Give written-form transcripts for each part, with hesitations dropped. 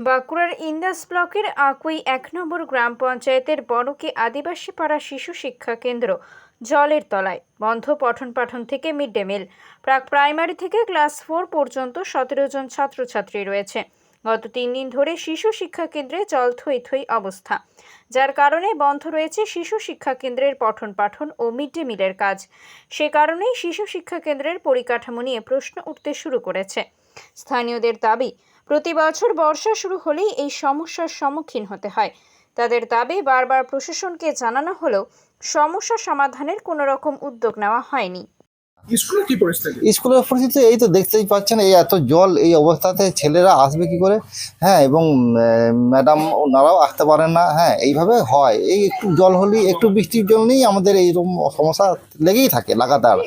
বাঁকুড়ার ইন্দাস ব্লকের আকুই ১ নম্বর গ্রাম পঞ্চায়েতের বনকে আদিবাসী পাড়া শিশু শিক্ষা কেন্দ্র জলের তলায়। বন্ধ পঠন পাঠন থেকে মিড ডে মিল। প্রাক প্রাইমারি থেকে ক্লাস 4 পর্যন্ত 17 জন ছাত্রছাত্রী রয়েছে। গত 3 দিন ধরে শিশু শিক্ষা কেন্দ্রে জল থই থই অবস্থা, যার কারণে বন্ধ রয়েছে শিশু শিক্ষা কেন্দ্রের পঠন পাঠন ও মিড ডে মিলের কাজ। সে কারণেই শিশু শিক্ষা কেন্দ্রের পরিকাঠামো নিয়ে প্রশ্ন উঠতে শুরু করেছে। স্থানীয়দের দাবি, প্রতি বছর বর্ষা শুরু হলেই এই সমস্যার সম্মুখীন হতে হয়। তাদের দাবি, বারবার প্রশাসনকে জানানো হলেও সমস্যা সমাধানের কোনো রকম উদ্যোগ নেওয়া হয়নি। স্কুলের কি পরিস্থিতি? স্কুলের পরিস্থিতি এই তো দেখতেই পাচ্ছেন, এই এত জল, এই অবস্থাতে ছেলেরা আসবে কি করে? হ্যাঁ, এবং ম্যাডাম ওনারাও আসতে পারেন না। হ্যাঁ, এইভাবে হয়। এই একটু জল হলেই, একটু বৃষ্টির জন্যই আমাদের এইরকম সমস্যা লেগেই থাকে লাগাতার।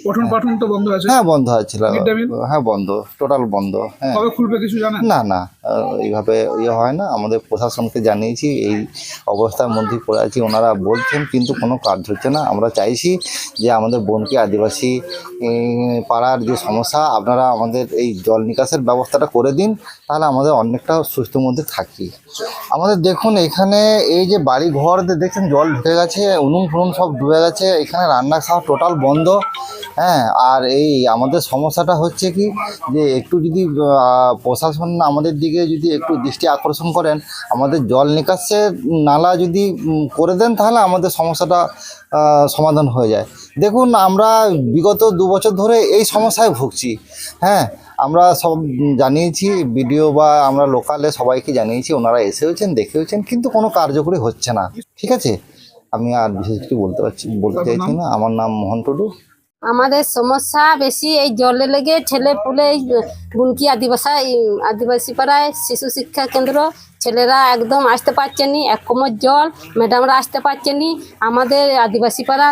পঠন পাঠন তো বন্ধ আছে। হ্যাঁ, বন্ধ হয়েছিল। Mid day meal? হ্যাঁ, বন্ধ, টোটাল বন্ধ। হ্যাঁ, কবে খুলবে কিছু জানেন? না, এইভাবে হয় না। আমাদের প্রশাসনকে জানিয়েছি, এই অবস্থার মধ্যে পড়ে আছি, ওনারা বলছেন, কিন্তু কোনো কাজ হচ্ছে না। আমরা চাইছি যে আমাদের বনকি আদিবাসী পাড়ার যে সমস্যা, আপনারা আমাদের এই জল নিকাশের ব্যবস্থাটা করে দিন, তাহলে আমাদের অনেকটা সুস্থ মধ্যে থাকি। আমাদের দেখুন, এখানে এই যে বাড়ি ঘর দেখছেন, জল ঢুকে গেছে, উনুন ফুনুন সব ডুবে গেছে, এখানে রান্না খাওয়া টোটাল বন্ধ। হ্যাঁ, আর এই আমাদের সমস্যাটা হচ্ছে কি, যে একটু যদি প্রশাসন আমাদের দিকে যদি একটু দৃষ্টি আকর্ষণ করেন, আমাদের জল নিকাশের নালা যদি করে দেন, তাহলে আমাদের সমস্যাটা সমাধান হয়ে যায়। দেখুন, আমরা বিগত 2 বছর ধরে এই সমস্যায় ভুগছি। হ্যাঁ, আমরা সব জানিয়েছি, বিডিও বা আমরা লোকালে সবাইকে জানিয়েছি, ওনারা এসেওছেন, দেখেওছেন, কিন্তু কোনো কার্যকরী হচ্ছে না। ঠিক আছে, আমি আর বিশেষ কিছু বলতে চাইছি না। আমার নাম মোহন টুডু। আমাদের সমস্যা বেশি এই জলে লেগে, ছেলে পুলে বুনকি আদিবাসী পাড়ায় শিশু শিক্ষা কেন্দ্র ছেলেরা একদম আসতে পারছে নি। 1 কোমর জল, ম্যাডামরা আসতে পারছে নি। আমাদের আদিবাসী পাড়া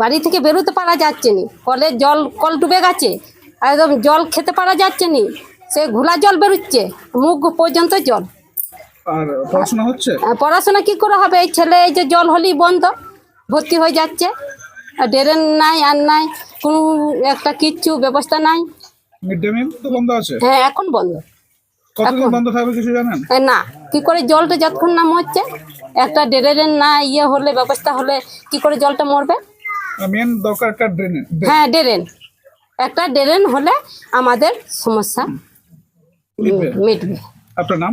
বাড়ি থেকে বেরোতে পারা যাচ্ছে নি। কল ডুবে গেছে, একদম জল খেতে পারা যাচ্ছে নি। সে ঘোলা জল বেরোচ্ছে, মুখ পর্যন্ত জল। আর পড়াশোনা হচ্ছে? পড়াশোনা কি করে হবে? এই ছেলে এই যে জল হলেই বন্ধ, ভর্তি হয়ে যাচ্ছে। আর ড্রেন নাই, আর নাই কোনো একটা কিচ্ছু ব্যবস্থা নাই। মিড ডে মিল তো বন্ধ আছে? হ্যাঁ, এখন বন্ধ। কতদিন বন্ধ থাকবে কিছু জানেন? না, কি করে জলটা যতক্ষণ না মরছে, একটা ড্রেন না হলে, ব্যবস্থা হলে কি করে জলটা মরবে? মেন দরকার একটা ড্রেন। হ্যাঁ, একটা ড্রেন হলে আমাদের সমস্যা মিটবে। আপনার নাম?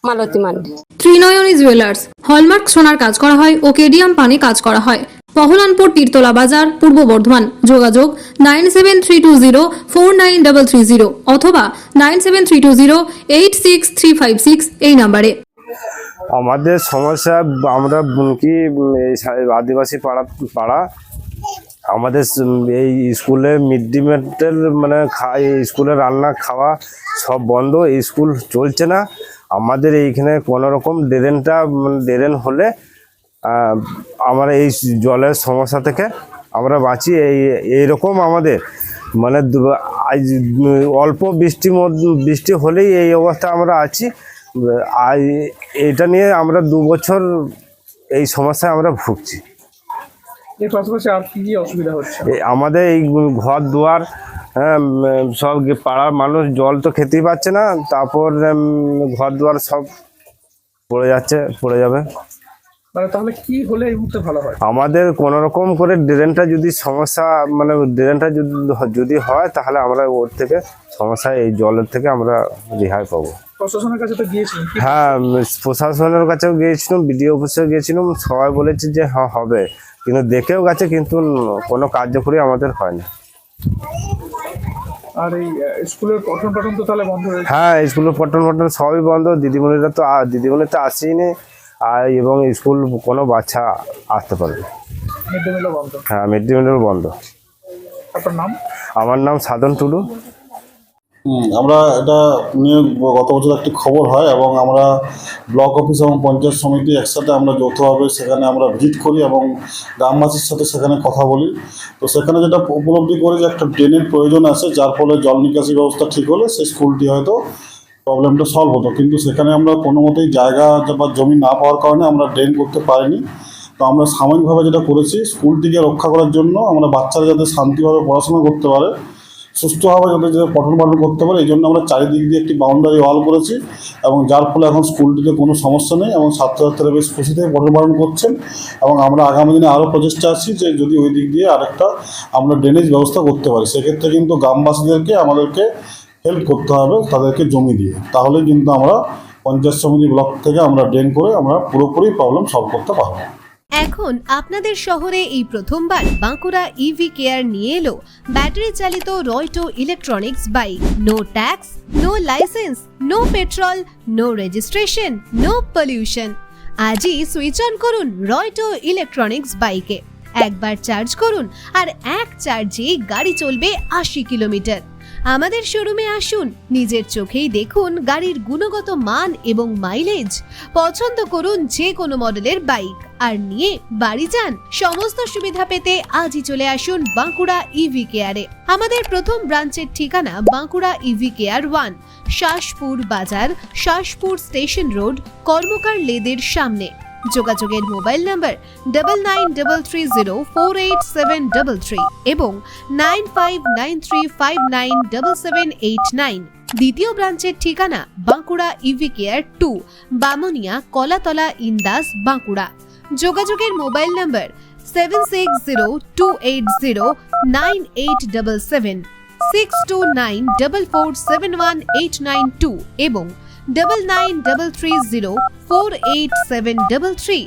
মালতী মান্ডি। ত্রিনয়নী জুয়েলার্স হলমার্ক সোনার কাজ করা হয় ও কেডিয়াম পানি কাজ করা হয়। পহলানপুর তীরতলা বাজার, পূর্ব বর্ধমান। যোগাযোগ 9732049330 অথবা 9732086356 এই নাম্বারে। আমাদের সমস্যা, আমরা বুনকি আদিবাসী পাড়া আমাদের এই স্কুলে মিড ডে মিল মানে স্কুলে রান্না খাওয়া সব বন্ধ, স্কুল চলছে না। আমাদের এইখানে কোনো রকম ড্রেন হলে আমরা এই জলের সমস্যা থেকে আমরা বাঁচি। এইরকম আমাদের মানে অল্প বৃষ্টি হলেই এই অবস্থা আমরা আছি। আর এটা নিয়ে আমরা 2 বছর এই সমস্যায় আমরা ভুগছি। এর পাশাপাশি আর কি অসুবিধা হচ্ছে? আমাদের এই ঘর দুয়ার, সব পাড়ার মানুষ জল তো খেতেই পাচ্ছে না, তারপর ঘর দুয়ার সব পড়ে যাবে। মানে তাহলে কি হলে এই মুহূর্তে ভালো হয়? আমাদের কোনো রকম করে ড্রেনটা যদি যদি হয়, তাহলে আমরা ওর থেকে সমস্যা, এই জলের থেকে আমরা রেহাই পাবো। প্রশাসনের কাছে তো গিয়েছিলাম। হ্যাঁ, প্রশাসনের কাছেও গিয়েছিলাম, বিডিও অফিসেও গিয়েছিলাম, সবাই বলেছে যে হ্যাঁ হবে, কিন্তু দেখেও গেছে, কিন্তু কোনো কার্যকরী আমাদের হয় না। আর এই স্কুলের পঠন পাঠন তো তাহলে বন্ধ হয়েছে? হ্যাঁ, স্কুলের পঠন সবই বন্ধ। দিদিমণি তো আসেইনি, আর এবং স্কুল কোনো বাচ্চা আসতে পারবে। মিড ডে মিলও বন্ধ? হ্যাঁ, মিড ডে মিলও বন্ধ। আপনার নাম? আমার নাম সাধন টুডু। আমরা এটা নিয়ে গত বছর একটি খবর হয়, এবং আমরা ব্লক অফিস এবং পঞ্চায়েত সমিতি একসাথে আমরা যৌথভাবে সেখানে আমরা ভিজিট করি এবং গ্রামবাসীর সাথে সেখানে কথা বলি। তো সেখানে যেটা উপলব্ধি করি যে একটা ড্রেনের প্রয়োজন আছে, যার ফলে জল নিকাশি ব্যবস্থা ঠিক হলে সেই স্কুলটি হয়তো প্রবলেমটা সলভ হতো। কিন্তু সেখানে আমরা কোনো মতেই জায়গা বা জমি না পাওয়ার কারণে আমরা ড্রেন করতে পারিনি। তো আমরা সাময়িকভাবে যেটা করেছি, স্কুলটিকে রক্ষা করার জন্য আমরা বাচ্চারা যাতে শান্তিভাবে পড়াশোনা করতে পারে সুস্থভাবে যাতে যে পঠন পাঠন করতে পারে এই জন্য আমরা চারিদিক দিয়ে একটি বাউন্ডারি ওয়াল করেছি এবং যার ফলে এখন স্কুলটিতে কোনো সমস্যা নেই এবং ছাত্রছাত্রীরা বেশ খুশিতে পঠন পাঠন করছেন এবং আমরা আগামী দিনে আরও প্রচেষ্টা আছি যে যদি ওই দিক দিয়ে আরেকটা আমরা ড্রেনেজ ব্যবস্থা করতে পারি, সেক্ষেত্রে কিন্তু গ্রামবাসীদেরকে আমাদেরকে হেল্প করতে হবে তাদেরকে জমি দিয়ে, তাহলে কিন্তু আমরা পঞ্চায়েত সমিতি ব্লক থেকে আমরা ড্রেন করে আমরা পুরোপুরি প্রবলেম সলভ করতে পারবো। এখন আপনাদের শহরে এই প্রথমবার বাঁকুড়া ইভি কেয়ার নিয়ে এলো ব্যাটারি চালিত রয়টো electronics bike. No tax, no license, no petrol, no registration, no pollution. আজই সুইচ অন করুন রয়টো ইলেকট্রনিক্স বাইকে। একবার চার্জ করুন আর এক চার্জে গাড়ি চলবে 80 কিলোমিটার। আমাদের শোরুমে আসুন, নিজের চোখেই দেখুন গাড়ির গুণগত মান এবং মাইলেজ। পছন্দ করুন যে কোনো মডেলের বাইক আর নিয়ে বাড়ি যান। সমস্ত সুবিধা পেতে আজই চলে আসুন বাঁকুড়া ইভি কেয়ারে। আমাদের প্রথম ব্রাঞ্চের ঠিকানা বাঁকুড়া ইভি কেয়ার 1, শাসপুর বাজার, শাসপুর স্টেশন রোড, কর্মকার লেদের সামনে। যোগাযোগের মোবাইল নাম্বার 9933048733 এবং 9593597789। দ্বিতীয় ব্রাঞ্চের ঠিকানা বাঁকুড়া ইভি কেয়ার 2, বামুনিয়া, কলাতলা, ইন্দাস, বাঁকুড়া। যোগাযোগের মোবাইল নাম্বার 7602809877, 6294471892 এবং 9933048733।